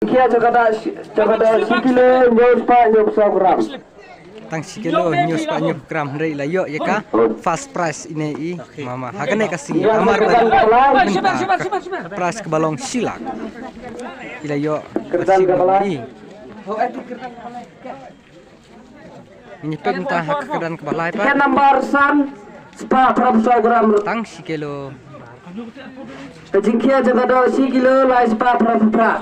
jingkia jagada 1 kilo nyos pa nyos 100 gram. Tang sikilo news pa nyuk gram rei layo ya ka fast price ini mama hakane kasih amar price ke balong silak ilayo Kerdan kebalai. ini pentah hak kedan ke balai Tiket pa nomor san spa 100 gram. tang sikilo Jingkia jagada 1 kilo lai spa 100 gram.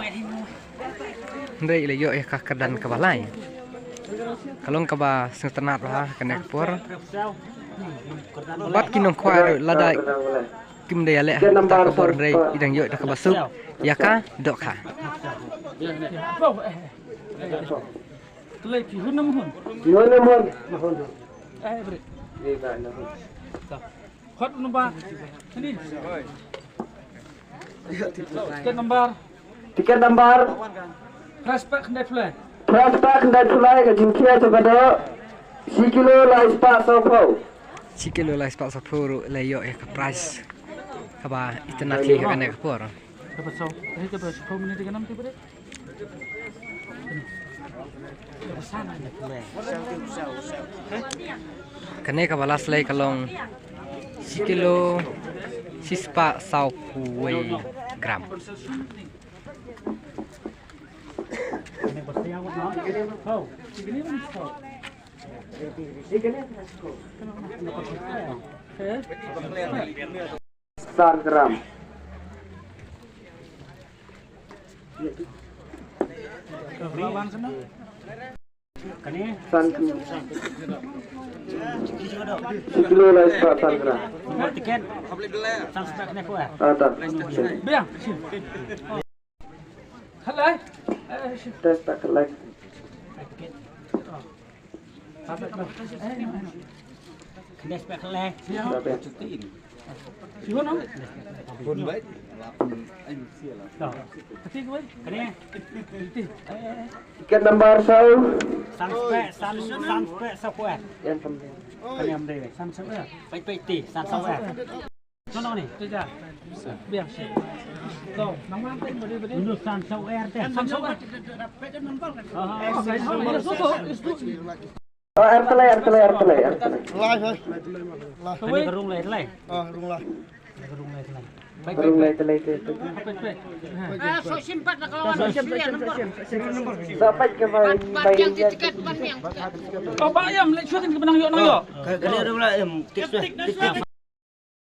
rei ilayo ya ka kedan ke balai kalau kaba setenat lah kena kepor bat kinong kuar lada kim daya le tak kepor rei idang yo dak basuk ya ka dok ka Yun naman. Hot number. Ini. Tiket nomor. Tiket nomor Prospek net flat. Prospek dan sulai ke jingkia jagada 1 kilo lai spa 100. sikilo lah spak sapuru layo ya ka price kaba itanati kena kepor Dapat so. Ini dapat 10 menit 36 tiba deh. kene ka balas lay kalong sikilo sispa sau kuwe gram San gram. Lawan sana. San kilo lai spa san gram. Nomor tiket. Prospek net flat. Ada. Biar. Halai. Tes tak like. Kena spek leh. Berapa? Siapa nom? Pun baik. Ketik gue. Kena. Tiket nomor 1. Sanspek sapuat. Yang penting. Kena amde. Sanspek. Baik ti. Sanspek. Sono ni. Tidak. Biar. Tuh, nama apa ini? Ini Sanspek teh. Sanspek. Oh, air telai. Ini kerung leh. Berung lai telai itu. So simpat nak lawan nomor. Dapat ke Yang tiket ban yang. Oh, Pak Ayam, lihat syuting ke benang yuk nang yuk. Kali ada pula tips